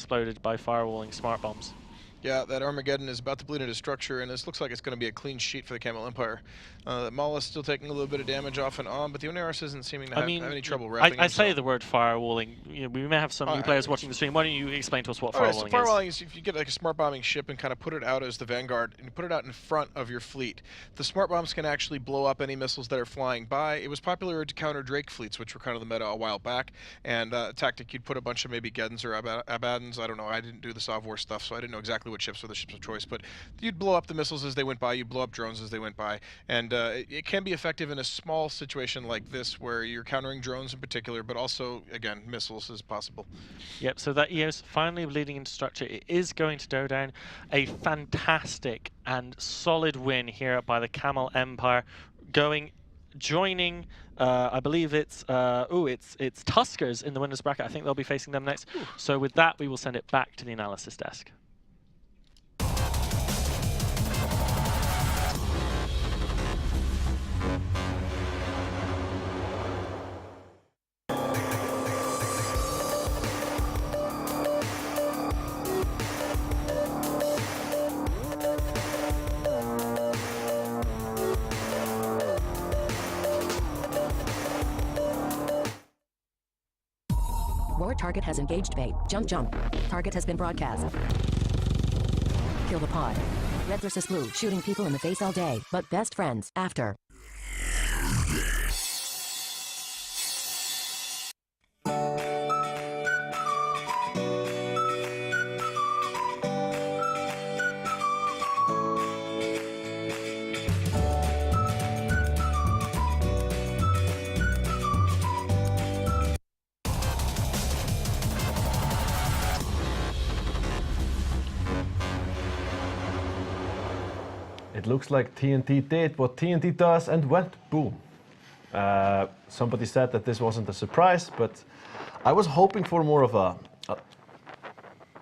exploded by firewalling smart bombs. Yeah, that Armageddon is about to bleed into structure, and this looks like it's going to be a clean sheet for the Camel Empire. Maul is still taking a little bit of damage off and on, but the Oneris isn't seeming to have any trouble wrapping I say himself. the word firewalling. You know, we may have some new players watching the stream. Why don't you explain to us what firewalling is? So firewalling is if you get like a smart bombing ship and kind of put it out as the vanguard, and put it out in front of your fleet. The smart bombs can actually blow up any missiles that are flying by. It was popular to counter Drake fleets, which were kind of the meta a while back, and a tactic you'd put a bunch of maybe Geddons or Abaddons. I don't know. I didn't do the Sovwar stuff, so I didn't know exactly what ships were the ships of choice, but you'd blow up the missiles as they went by, you'd blow up drones as they went by, and it can be effective in a small situation like this where you're countering drones in particular, but also, again, missiles is possible. Yep, so that EOS finally bleeding into structure. It is going to go down. A fantastic and solid win here by the Camel Empire, joining, I believe it's Tuskers in the winners bracket. I think they'll be facing them next. Ooh. So with that, we will send it back to the analysis desk. War target has engaged bait. Jump, jump. Target has been broadcast. Kill the pod. Red versus blue, shooting people in the face all day, but best friends after. It looks like TNT did what TNT does and went boom. Somebody said that this wasn't a surprise, but I was hoping for more of a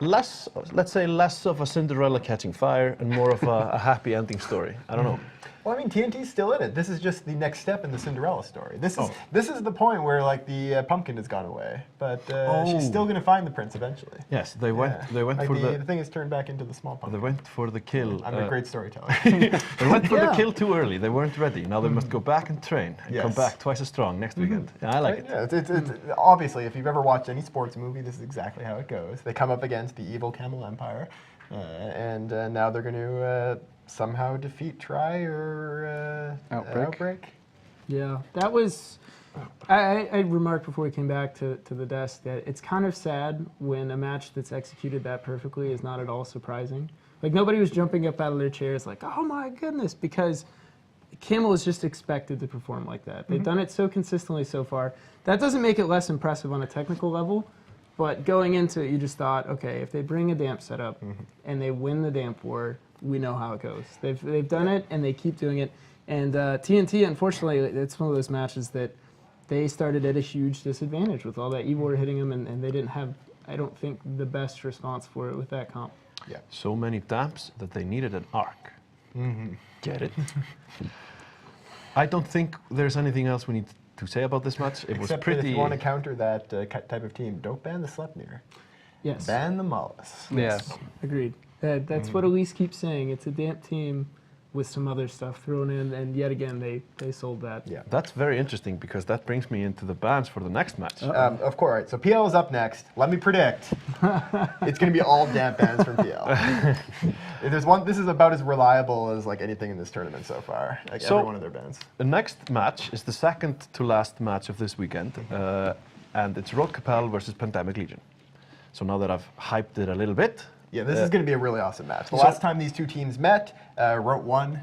less of a Cinderella catching fire and more of a happy ending story. I don't know. Well, I mean, TNT's still in it. This is just the next step in the Cinderella story. This is the point where like the pumpkin has gone away, but she's still going to find the prince eventually. Yes, they went like for the thing is turned back into the small pumpkin. They went for the kill. I'm a great storyteller. They went for the kill too early. They weren't ready. Now they must go back and train and come back twice as strong next weekend. Yeah, I like it. Yeah, it's obviously, if you've ever watched any sports movie, this is exactly how it goes. They come up against the evil Camel Empire, and now they're going to somehow defeat Try or Outbreak. Yeah, that was. I remarked before we came back to the desk that it's kind of sad when a match that's executed that perfectly is not at all surprising. Like, nobody was jumping up out of their chairs like, oh my goodness, because Camel is just expected to perform like that. They've done it so consistently so far. That doesn't make it less impressive on a technical level, but going into it, you just thought, okay, if they bring a damp setup and they win the damp war, we know how it goes. They've done it, and they keep doing it. And TNT, unfortunately, it's one of those matches that they started at a huge disadvantage with all that Evor hitting them, and they didn't have, I don't think, the best response for it with that comp. Yeah. So many damps that they needed an arc. Get it? I don't think there's anything else we need to say about this match. It was pretty. If you want to counter that type of team, don't ban the Sleipnir. Yes. Ban the Mollis. Yes. Agreed. That's what Elise keeps saying. It's a damp team with some other stuff thrown in, and yet again, they sold that. Yeah. That's very interesting, because that brings me into the bans for the next match. Of course. All right, so PL is up next. Let me predict. It's going to be all damp bans from PL. If there's one, this is about as reliable as like anything in this tournament so far. Like every one of their bans. The next match is the second to last match of this weekend, and it's Road Capel versus Pandemic Legion. So now that I've hyped it a little bit. Yeah, this is going to be a really awesome match. The last time these two teams met, Rote won.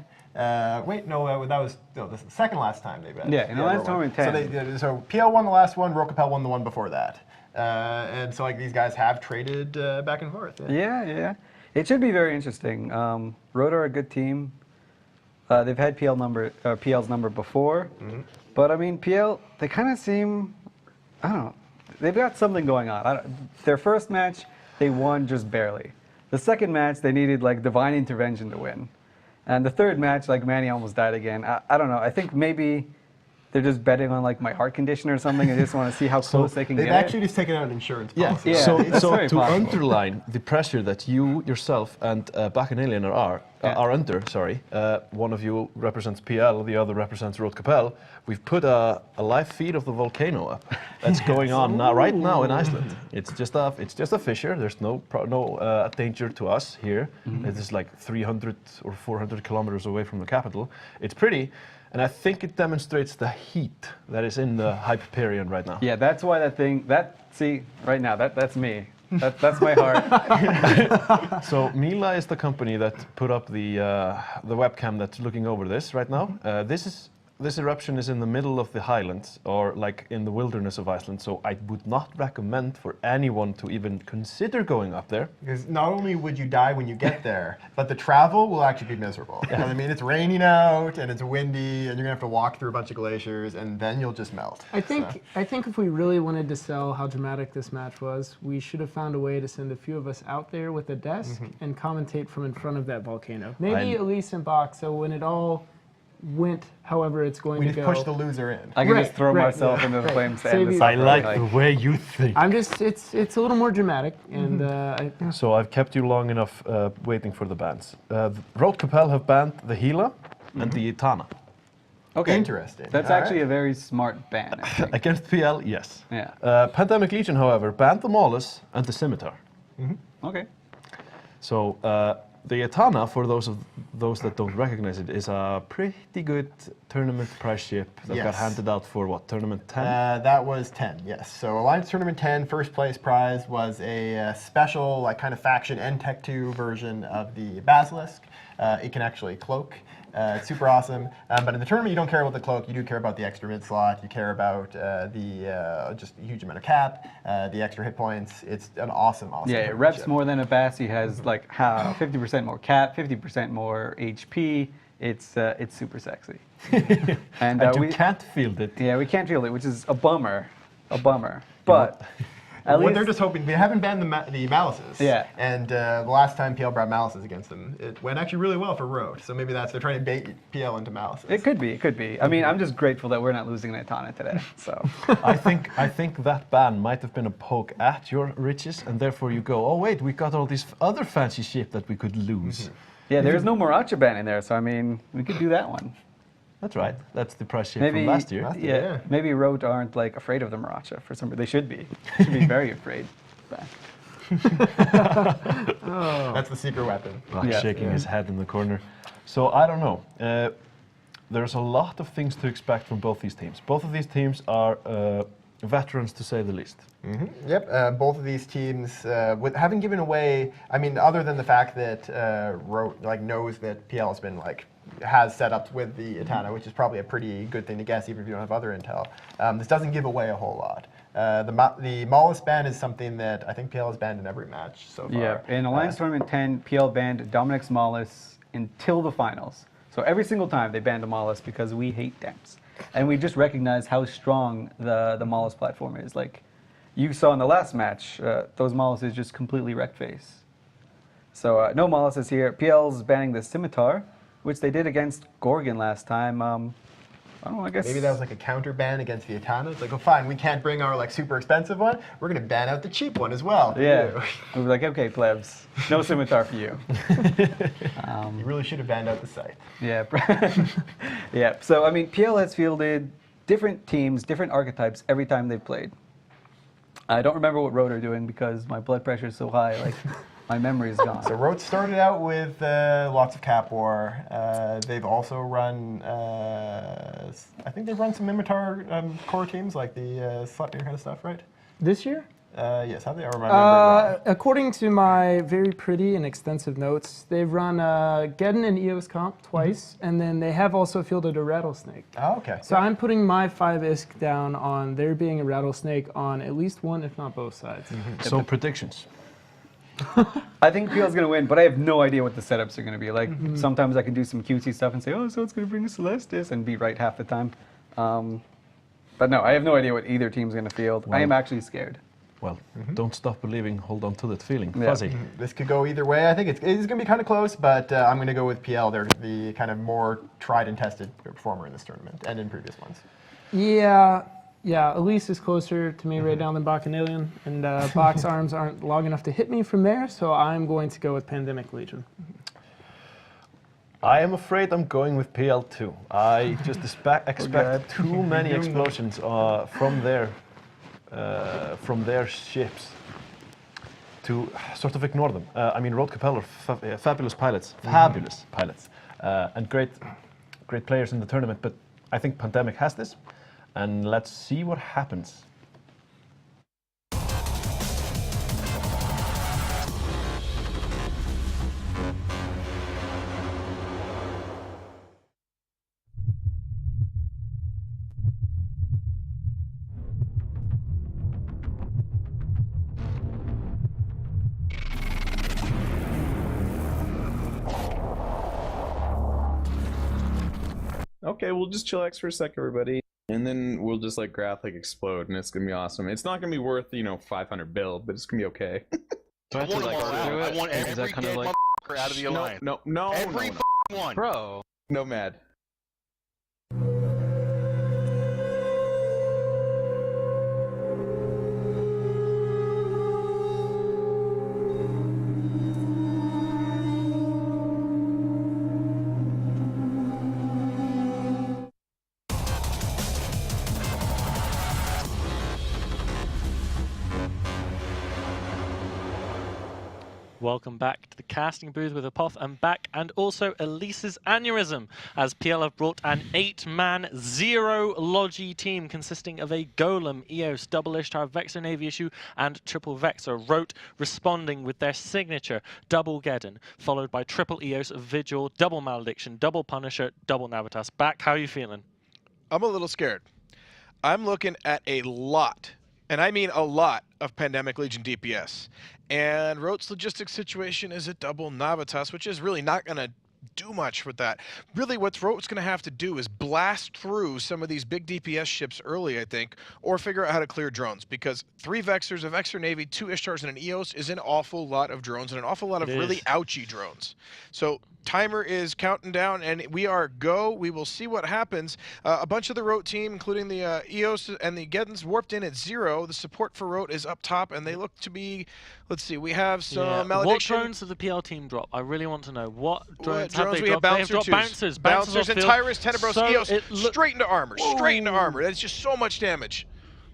Wait, no, this is the second last time they met. Yeah, in the last tournament, 10. So PL won the last one, Rote Capel won the one before that. And so like these guys have traded back and forth. Yeah. It should be very interesting. Rote are a good team. They've had PL's number before. But I mean, PL, they kind of seem, I don't know, they've got something going on. Their first match, they won just barely. The second match, they needed like divine intervention to win. And the third match, like Manny almost died again. I don't know. I think maybe they're just betting on like my heart condition or something. I just want to see how close they can They've get actually it. just taken out an insurance Yeah, policy. Yeah, so, it's so very to possible. underline the pressure that you yourself and Bacchanalian are under, sorry, one of you represents PL, the other represents Road Capel. We've put a live feed of the volcano up. That's going on now, right now in Iceland. It's just a fissure. There's no danger to us here. It is like 300 or 400 kilometers away from the capital. It's pretty. And I think it demonstrates the heat that is in the Hyperion right now. Yeah, that's why see, right now, that's me. That's my heart. So Mila is the company that put up the webcam that's looking over this right now. This eruption is in the middle of the highlands, or like in the wilderness of Iceland, so I would not recommend for anyone to even consider going up there. Because not only would you die when you get there, but the travel will actually be miserable. I mean, it's raining out, and it's windy, and you're gonna have to walk through a bunch of glaciers, and then you'll just melt. I think if we really wanted to sell how dramatic this match was, we should have found a way to send a few of us out there with a desk and commentate from in front of that volcano. Maybe Elise and Bach, so when it all went however it's going We to just go. push the loser in. I can Right, just throw right, myself into the flames to end this I up, like right? the way you think. I'm just, it's a little more dramatic, and So I've kept you long enough waiting for the bans. Road Capel have banned the Gila and the Etana. Okay. Interesting. That's All actually right. a very smart ban, I think. Against PL, yes. Yeah. Pandemic Legion, however, banned the Maulus and the Scimitar. Okay. So the Etana, for those that don't recognize it, is a pretty good tournament prize ship that got Yes. handed out for what, tournament 10? That was 10, yes. So Alliance Tournament 10, first place prize was a special, like kind of faction Tech 2 version of the Basilisk. It can actually cloak. It's super awesome. But in the tournament, you don't care about the cloak. You do care about the extra mid slot. You care about just a huge amount of cap, the extra hit points. It's an awesome Yeah, it tournament reps ship. more than a Bass. He has like 50% more cap, 50% more HP. It's super sexy. And And you we can't field it. yeah, we can't feel it, which is a bummer. But at What least they're just hoping, they haven't banned the Malices. Yeah. And the last time PL brought Malices against them, it went actually really well for Road. So maybe they're trying to bait PL into Malices. it could be. I mean, I'm just grateful that we're not losing an Etana today. So I think that ban might have been a poke at your riches, and therefore you go, oh wait, we got all these other fancy ship that we could lose. yeah, there's no Moracha ban in there, so I mean, we could do that one. That's right. That's the prize ship Maybe from last year. Yeah, maybe Road aren't like afraid of the Moracha for some reason. They should be. They should be very afraid. But That's the secret weapon. Bach Yeah. shaking his head in the corner. So I don't know. There's a lot of things to expect from both these teams. Both of these teams are veterans, to say the least. Yep, both of these teams haven't given away. I mean, other than the fact that Road knows that PL has setups with the Etana, which is probably a pretty good thing to guess, even if you don't have other intel. This doesn't give away a whole lot. The Maulus ban is something that I think PL has banned in every match so far. yeah, in Alliance Tournament 10, PL banned Dominic's Maulus until the finals. So every single time they banned a Maulus because we hate Demps. And we just recognize how strong the Maulus platform is. Like you saw in the last match, those Mauluses just completely wrecked face. So no Mauluses here. PL's banning the Scimitar, which they did against Gorgon last time. I don't know, I guess. Maybe that was like a counter ban against the Etana. It's like, oh, fine, we can't bring our super expensive one. We're going to ban out the cheap one as well. Yeah. We were like, okay, plebs, no Scimitar for you. You really should have banned out the site. Yeah. Yeah. So, I mean, PL has fielded different teams, different archetypes every time they've played. I don't remember what Road are doing because my blood pressure is so high, like my memory is gone. So Road started out with lots of Cap War. They've also run, I think they've run some Mimitar core teams, like the Sleipnir kind of stuff, right? this year? Yes, how they are remembering According to my very pretty and extensive notes, they've run Geddon and EOS Comp twice, and then they have also fielded a Rattlesnake. Oh, okay. So I'm putting my 5 ISK down on there being a Rattlesnake on at least one, if not both sides. So predictions. I think PL's going to win, but I have no idea what the setups are going to be. Like, sometimes I can do some cutesy stuff and say, oh, so it's going to bring a Celestis, and be right half the time. But no, I have no idea what either team's going to field. I am actually scared. Well, don't stop believing, hold on to that feeling. Yeah. Fuzzy. This could go either way. I think it's going to be kind of close, but I'm going to go with PL. They're the kind of more tried and tested performer in this tournament and in previous ones. Yeah, Elise is closer to me right now than Bacchanalian, and Bach's arms aren't long enough to hit me from there, so I'm going to go with Pandemic Legion. I am afraid I'm going with PL2. I just expect too many explosions from their ships to sort of ignore them. I mean, Road Capel are fabulous pilots, and great players in the tournament. But I think Pandemic has this, and let's see what happens. Okay, we'll just chillax for a sec, everybody. And then we'll just like Grathlic explode, and it's gonna be awesome. It's not gonna be worth, 500 bill, but it's gonna be okay. Do I have to like do it? I want Is every that kind of dead like motherfucker out of the alliance. No, Every one. bro? no mad. Welcome back to the casting booth with Apoth and back, and also Elise's Aneurysm, as PL have brought an 8-man, 0 Logi team consisting of a Golem, Eos, Double Ishtar, Vexor Navy Issue, and Triple Vexor. Rote responding with their signature Double Geddon, followed by Triple Eos, Vigil, Double Malediction, Double Punisher, Double Navitas. Back, how are you feeling? I'm a little scared. I'm looking at a lot, and I mean a lot, of Pandemic Legion DPS. And Rote's logistics situation is a double Navitas, which is really not going to do much with that. Really, what Rote's going to have to do is blast through some of these big DPS ships early, I think, or figure out how to clear drones, because 3 Vexors, a Vexor Navy, 2 Ishtars, and an Eos is an awful lot of drones, and an awful lot of really ouchy drones. So timer is counting down, and we are go. We will see what happens. A bunch of the Rote team, including the Eos and the Geddons, warped in at 0. The support for Rote is up top, and they look to be, let's see, we have some Malediction. What drones did the PL team drop? I really want to know. What drones have they we have dropped? They have dropped Bouncers. Bouncers and off Tyrus, Tenebros, so Eos, straight into armor. Straight into armor. That's just so much damage.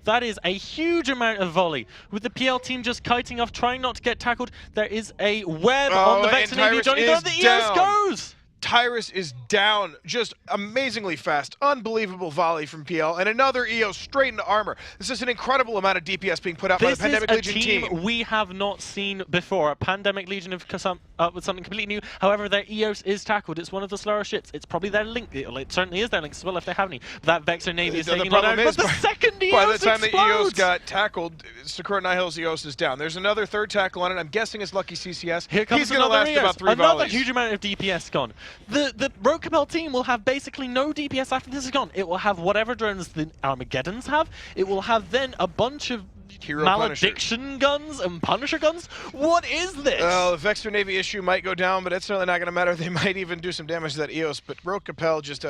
That is a huge amount of volley. With the PL team just kiting off, trying not to get tackled, there is a web on the Vexor Navy. Johnny, the Eos goes! Tyrus is down, just amazingly fast. Unbelievable volley from PL, and another EO straight into armor. This is an incredible amount of DPS being put out by the Pandemic Legion team. This is a team we have not seen before. Pandemic Legion have come up with something completely new. However, their EOS is tackled. It's one of the slower ships. It's probably their link. It certainly is their link as well if they have any. That Vexor Navy is taking on out. But the second EOS by the time explodes. the EOS got tackled, Sakura Nihil's EOS is down. There's another third tackle on it. I'm guessing it's Lucky CCS. Here comes He's going to last EOS. about 3 Another volleys. huge amount of DPS gone. The Road Capel team will have basically no DPS after this is gone. It will have whatever drones the Armageddons have. It will have then a bunch of Hero Malediction guns and Punisher guns. What is this? The Vexor Navy issue might go down, but it's certainly not going to matter. They might even do some damage to that EOS. But Road Capel just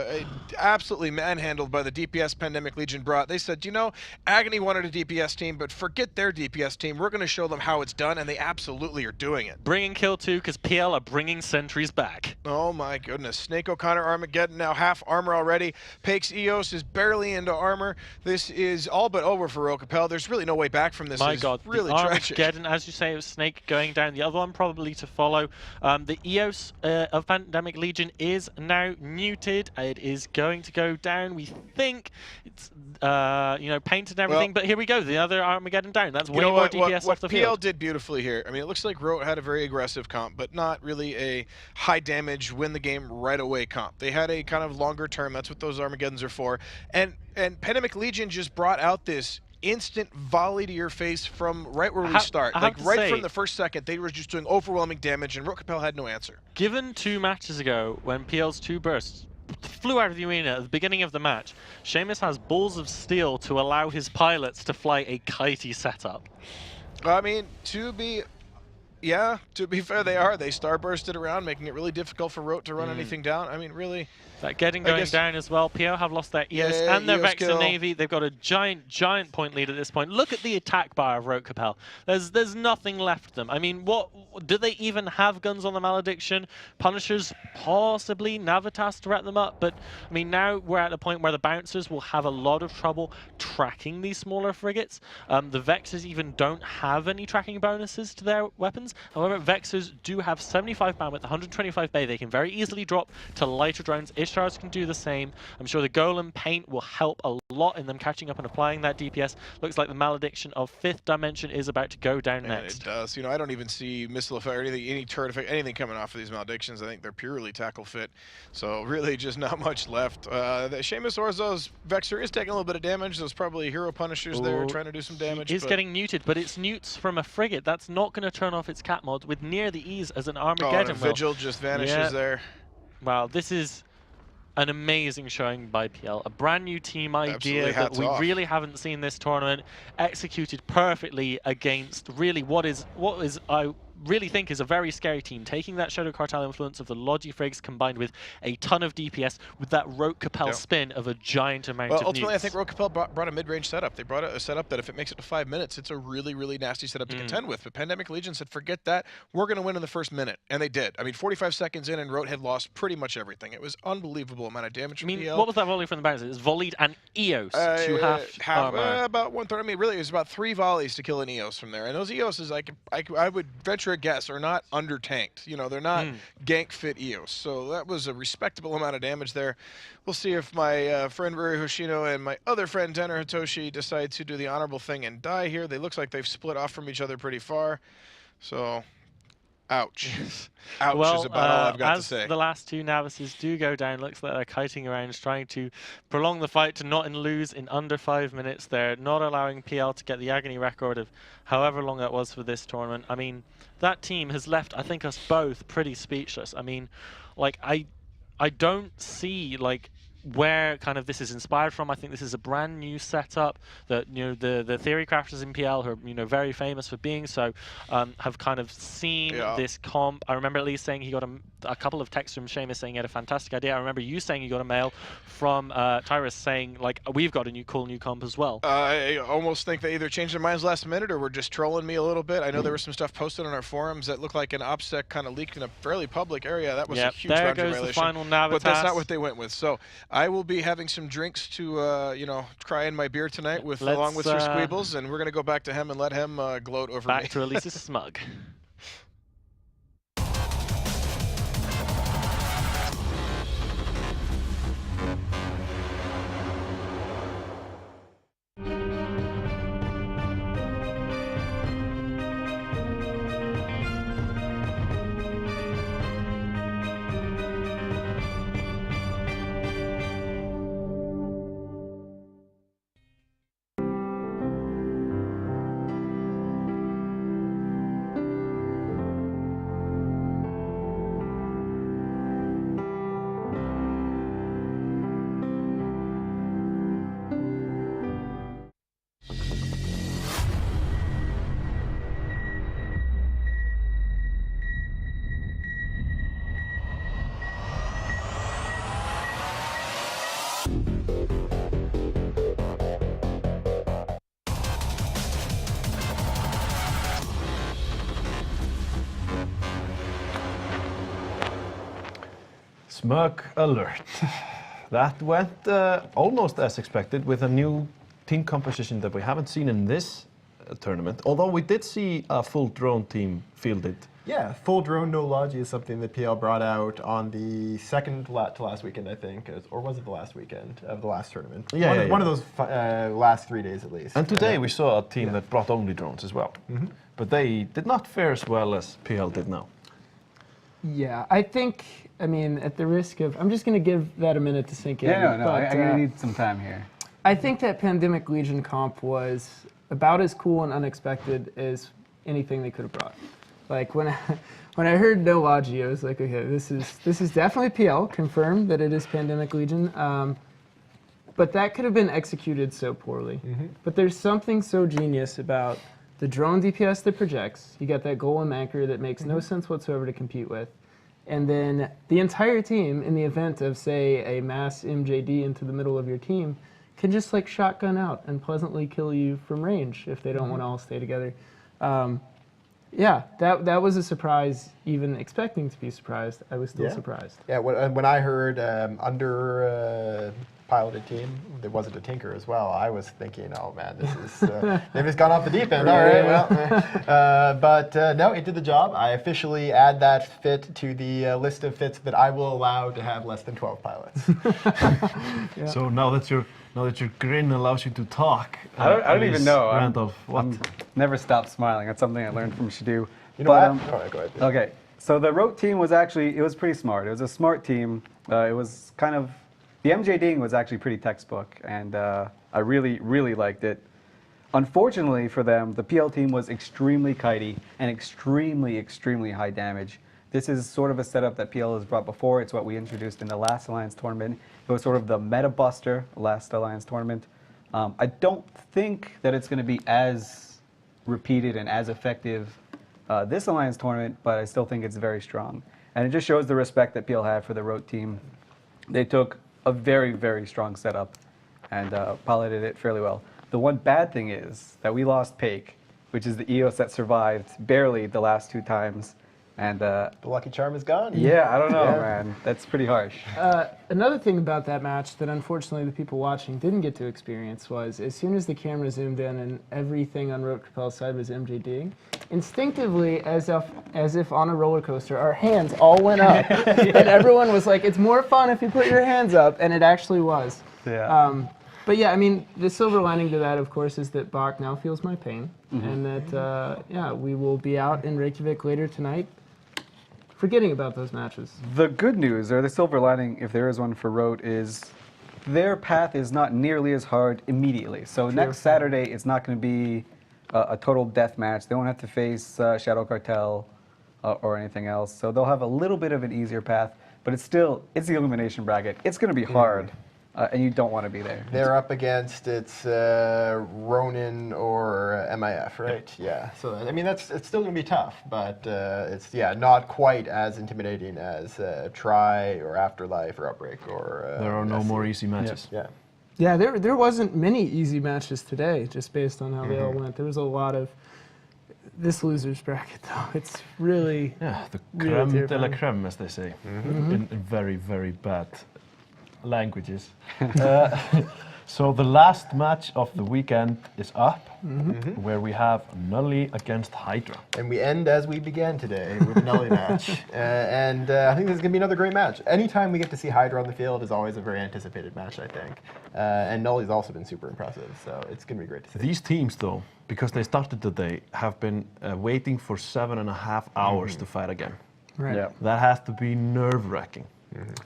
absolutely manhandled by the DPS Pandemic Legion brought. They said, you know, Agony wanted a DPS team, but forget their DPS team. We're going to show them how it's done, and they absolutely are doing it. Bringing kill 2 because PL are bringing sentries back. Oh my goodness. Snake O'Connor Armageddon now half armor already. Pake's EOS is barely into armor. This is all but over for Road Capel. There's really no way back from this. My God, really the tragic. Armageddon, as you say, it was Snake going down. The other one probably to follow. The EOS of Pandemic Legion is now muted. It is going to go down. We think it's painted and everything, but here we go. The other Armageddon down. That's way more DPS off the field. What PL did beautifully here. I mean, it looks like Rote had a very aggressive comp, but not really a high damage, win the game right away comp. They had a kind of longer term. That's what those Armageddons are for. And Pandemic Legion just brought out this instant volley to your face from right where we start. Like right from the first second, they were just doing overwhelming damage, and Road Capel had no answer. Given 2 matches ago, when PL's 2 bursts flew out of the arena at the beginning of the match, Seamus has balls of steel to allow his pilots to fly a kitey setup. I mean, to be Yeah, to be fair, they are. They starbursted around, making it really difficult for Rote to run anything down. I mean, really. That getting going down as well. PL have lost their EOS and their EOS Vexor kill. Navy. They've got a giant point lead at this point. Look at the attack bar of Rote Capel. There's nothing left of them. I mean, what do they even have guns on the Malediction? Punishers, possibly. Navitas to wrap them up. But, I mean, now we're at a point where the Bouncers will have a lot of trouble tracking these smaller frigates. The Vexors even don't have any tracking bonuses to their weapons. However, Vexors do have 75 bandwidth, 125 bay. They can very easily drop to lighter drones. Ishtars can do the same. I'm sure the Golem paint will help a lot in them catching up and applying that DPS. Looks like the Malediction of 5th Dimension is about to go down next. It does. You know, I don't even see missile effect or anything, any turret effect, anything coming off of these Maledictions. I think they're purely tackle fit. So really just not much left. The Seamus Orzo's Vexor is taking a little bit of damage. There's probably hero punishers there trying to do some damage. He's getting neuted, but it's newts from a frigate. That's not going to turn off its cat mod with near the ease as an Armageddon. And Vigil just vanishes there. Wow, this is an amazing showing by PL. A brand new team idea that we really haven't seen this tournament executed perfectly against really what is I really think is a very scary team. Taking that Shadow Cartel influence of the Logi Frigs combined with a ton of DPS with that Rote Capel spin of a giant amount of ultimately, nukes. I think Rote Capel brought a mid-range setup. They brought a setup that if it makes it to 5 minutes, it's a really, really nasty setup to contend with. But Pandemic Legion said, forget that. We're going to win in the first minute. And they did. I mean, 45 seconds in and Rote had lost pretty much everything. It was unbelievable amount of damage from PL. What was that volley from the Bouncers? It was volleyed an EOS to half armor. About 1/3. I mean, really, it was about 3 volleys to kill an EOS from there. And those EOSs, I would venture a guess, are not under-tanked. You know, they're not gank-fit EOS. So that was a respectable amount of damage there. We'll see if my friend Ruri Hoshino and my other friend Tenor Hitoshi decide to do the honorable thing and die here. They looks like they've split off from each other pretty far. So, ouch. Ouch is about all I've got to say. As the last two Navises do go down, looks like they're kiting around, trying to prolong the fight to not lose in under 5 minutes. They're not allowing PL to get the agony record of however long that was for this tournament. I mean, that team has left, I think, us both pretty speechless. I mean, like, I don't see, like, where kind of this is inspired from. I think this is a brand new setup that, you know, the theory crafters in PL, who are, you know, very famous for being so, have kind of seen this comp. I remember at least saying he got a couple of texts from Seamus saying he had a fantastic idea. I remember you saying you got a mail from Tyrus saying, like, we've got a cool new comp as well. I almost think they either changed their minds last minute or were just trolling me a little bit. I know there was some stuff posted on our forums that looked like an OPSEC kind of leaked in a fairly public area. That was a huge there boundary goes violation. the final Navitas. But that's not what they went with. So I will be having some drinks to, you know, cry in my beer tonight along with Sir Squeebles, and we're going to go back to him and let him gloat over me. Back to Elise's smug. Smug alert. That went almost as expected with a new team composition that we haven't seen in this tournament. Although we did see a full drone team fielded. Yeah, full drone no logi is something that PL brought out on the second to last weekend, I think, or was it the last weekend of the last tournament? One of those last 3 days at least. And today we saw a team that brought only drones as well. But they did not fare as well as PL did now. Yeah, I think, I mean, at the risk of, I'm just going to give that a minute to sink in. Yeah, no, I'm going to need some time here. I think that Pandemic Legion comp was about as cool and unexpected as anything they could have brought. Like, when I heard no logi, I was like, okay, this is definitely PL, confirmed that it is Pandemic Legion. But that could have been executed so poorly. But there's something so genius about the drone DPS that projects, you got that golem anchor that makes no sense whatsoever to compete with, and then the entire team, in the event of, say, a mass MJD into the middle of your team, can just like shotgun out and pleasantly kill you from range if they don't want to all stay together. Yeah, that was a surprise. Even expecting to be surprised, I was still surprised. Yeah, when I heard under piloted team, there wasn't a tinker as well. I was thinking, oh man, this is they've just gone off the deep end. All right, well, but no, it did the job. I officially add that fit to the list of fits that I will allow to have less than 12 pilots. So now that your grin allows you to talk, I don't even know. Randolph, what? Never stop smiling. That's something I learned from Shadu. You know what? All right, go ahead. Okay, so the Rote team was actually, it was pretty smart. It was a smart team. It was kind of, the MJDing was actually pretty textbook, and I really, really liked it. Unfortunately for them, the PL team was extremely kitey and extremely, extremely high damage. This is sort of a setup that PL has brought before. It's what we introduced in the last Alliance tournament. It was sort of the meta buster last Alliance tournament. I don't think that it's going to be as repeated and as effective this Alliance tournament, but I still think it's very strong. And it just shows the respect that PL had for the Rote team. They took a very, very strong setup and piloted it fairly well. The one bad thing is that we lost Pake, which is the EOS that survived barely the last 2 times. And the lucky charm is gone. Yeah, I don't know, man. That's pretty harsh. Another thing about that match that unfortunately the people watching didn't get to experience was as soon as the camera zoomed in and everything on Rote Capel's side was MJDing, instinctively, as if on a roller coaster, our hands all went up. And everyone was like, it's more fun if you put your hands up, and it actually was. Yeah. But yeah, I mean, the silver lining to that, of course, is that Bach now feels my pain, and that, yeah, we will be out in Reykjavik later tonight, forgetting about those matches. The good news, or the silver lining, if there is one for Rote, is their path is not nearly as hard immediately. So next Saturday, it's not going to be a total death match. They won't have to face Shadow Cartel or anything else. So they'll have a little bit of an easier path, but it's the elimination bracket. It's going to be hard, and you don't want to be there. They're up against Ronin or MIF, right? Yeah. So I mean, it's still going to be tough, but it's not quite as intimidating as Try or Afterlife or Outbreak or. There are no more easy matches. Yeah. Yeah, there wasn't many easy matches today, just based on how they all went. There was a lot of this loser's bracket, though. It's really the really creme de la creme, as they say, in very, very bad languages. So the last match of the weekend is up, where we have Nully against Hydra. And we end as we began today with a Nully match. And I think this is going to be another great match. Anytime we get to see Hydra on the field is always a very anticipated match, I think. And Nully's also been super impressive, so it's going to be great to see. These teams, though, because they started today, have been waiting for 7.5 hours to fight again. right. Yeah. That has to be nerve-wracking.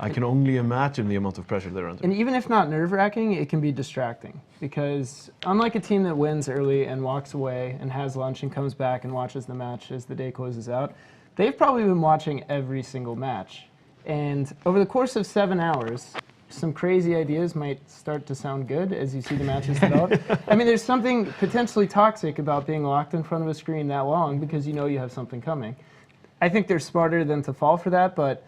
I can only imagine the amount of pressure they're under. And even if not nerve-wracking, it can be distracting. Because unlike a team that wins early and walks away and has lunch and comes back and watches the match as the day closes out, they've probably been watching every single match. And over the course of 7 hours, some crazy ideas might start to sound good as you see the matches develop. I mean, there's something potentially toxic about being locked in front of a screen that long because you know you have something coming. I think they're smarter than to fall for that, but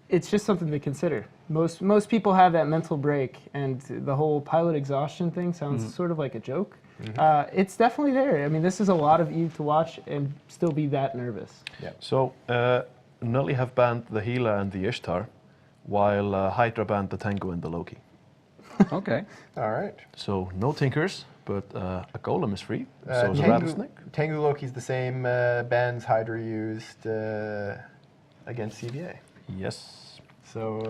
it's just something to consider. Most people have that mental break, and the whole pilot exhaustion thing sounds sort of like a joke. It's definitely there. I mean, this is a lot of EVE to watch and still be that nervous. Yeah. So, Nully have banned the Gila and the Ishtar, while Hydra banned the Tango and the Loki. Okay. All right. So, no Tinkers, but a Golem is free. So is a Rattlesnake. Tengu Loki's the same bans Hydra used against CVA. Yes. So,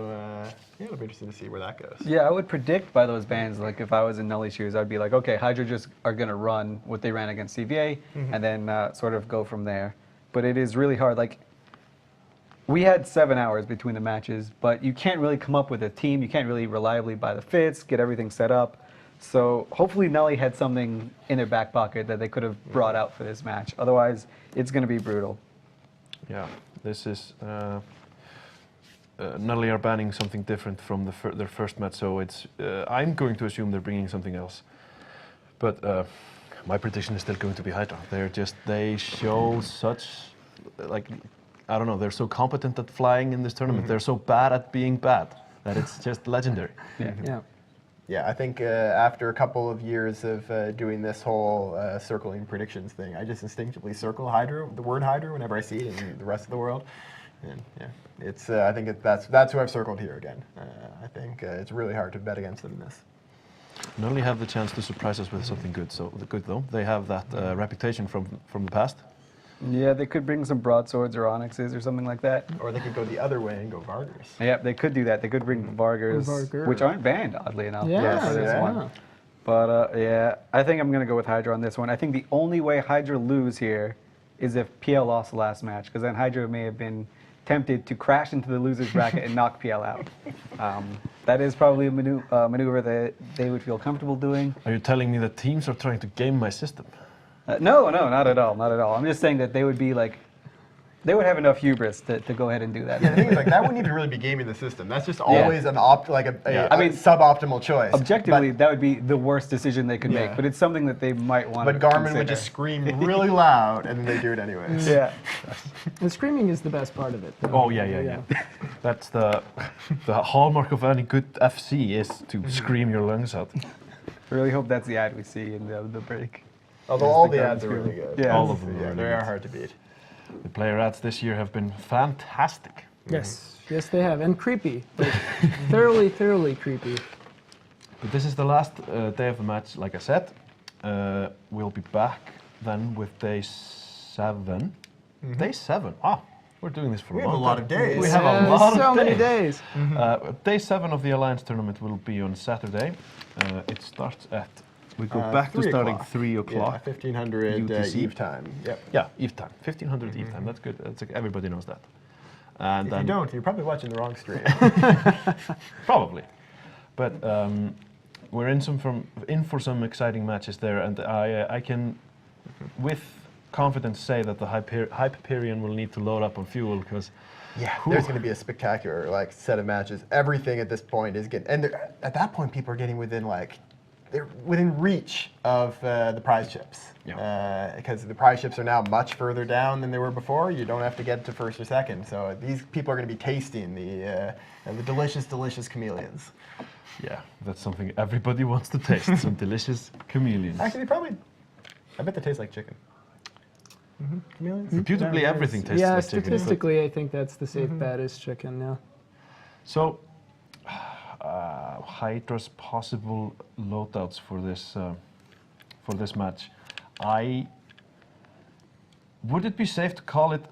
yeah, it'll be interesting to see where that goes. Yeah, I would predict by those bans, like if I was in Nully's shoes, I'd be like, okay, Hydra just are going to run what they ran against CVA and then sort of go from there. But it is really hard. Like, we had 7 hours between the matches, but you can't really come up with a team. You can't really reliably buy the fits, get everything set up. So hopefully Nully had something in their back pocket that they could have brought out for this match. Otherwise, it's going to be brutal. Yeah, this is... Nully are banning something different from their first match, so it's. I'm going to assume they're bringing something else. But My prediction is still going to be Hydra. They show such, like, I don't know, they're so competent at flying in this tournament. They're so bad at being bad that it's just legendary. Yeah, I think after a couple of years of doing this whole circling predictions thing, I just instinctively circle Hydra, the word Hydra, whenever I see it in the rest of the world. And yeah, it's I think that's who I've circled here again. I think it's really hard to bet against them in this. Not only have the chance to surprise us with something good, though. They have that reputation from the past. Yeah, they could bring some broadswords or onyxes or something like that. Or they could go the other way and go Vargers. Yeah, they could do that. They could bring Vargers, which aren't banned, oddly enough. For this one. But yeah, I think I'm going to go with Hydra on this one. I think the only way Hydra lose here is if PL lost the last match, because then Hydra may have been tempted to crash into the loser's bracket and knock PL out. That is probably a maneuver that they would feel comfortable doing. Are you telling me that teams are trying to game my system? No, not at all, not at all. I'm just saying that they would be like, they would have enough hubris to go ahead and do that. Yeah, the thing is, like, that wouldn't even really be gaming the system. That's just always an suboptimal choice. Objectively, that would be the worst decision they could make, but it's something that they might want to But Garmin consider. would just scream really loud, and then they do it anyways. Yeah. The screaming is the best part of it. Though. Oh, yeah. That's the hallmark of any good FC is to scream your lungs out. I really hope that's the ad we see in the break. Although all the ads are really good. Yeah. All of them are they are hard to beat. The player ads this year have been fantastic. Yes, they have, and creepy, like, thoroughly creepy. But this is the last day of the match, like I said. We'll be back then with day 7. Day 7. Ah, we're doing this for We a have long a lot time. of days. We have a lot so of many days. Day 7 of the Alliance tournament will be on Saturday. It starts at. We go back to starting 3 o'clock. Yeah, 1500 UTC. Eve time. Yep. Yeah, Eve time. 1500 Eve time. That's good. Everybody knows that. And If then you don't, you're probably watching the wrong stream. probably. But we're in for some exciting matches there, and I can, with confidence, say that the Hyperion will need to load up on fuel because. Yeah, there's going to be a spectacular set of matches. Everything at this point is getting, and at that point, people are getting within they're within reach of the prize chips. Because the prize chips are now much further down than they were before. You don't have to get to first or second. So these people are going to be tasting the delicious chameleons. Yeah, that's something everybody wants to taste. Some delicious chameleons. Actually, I bet they taste like chicken. Chameleons? Reputably, everything tastes like chicken. Yeah, statistically, I think that's the safe bet is chicken, yeah. So, Hydra's possible loadouts for this match. Would it be safe to call it,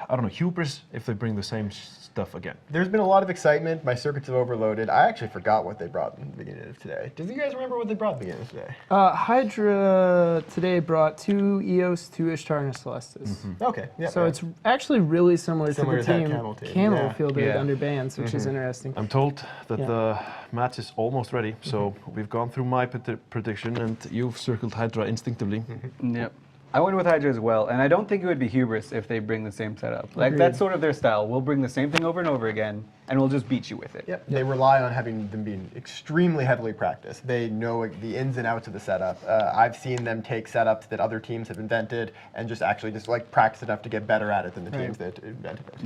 I don't know, hubris if they bring the same stuff again? There's been a lot of excitement. My circuits have overloaded. I actually forgot what they brought in the beginning of today. Do you guys remember what they brought at the beginning of today? Hydra today brought 2 EOS, 2 Ishtar, and a Celestis. Okay. Yeah. So it's actually really similar to the that team. Camel fielded under bans, which is interesting. I'm told that the match is almost ready, so we've gone through my prediction, and you've circled Hydra instinctively. Yep. I went with Hydra as well, and I don't think it would be hubris if they bring the same setup. That's sort of their style. We'll bring the same thing over and over again, and we'll just beat you with it. Yep. They rely on having them being extremely heavily practiced. They know the ins and outs of the setup. I've seen them take setups that other teams have invented and just practice enough to get better at it than the teams that invented it.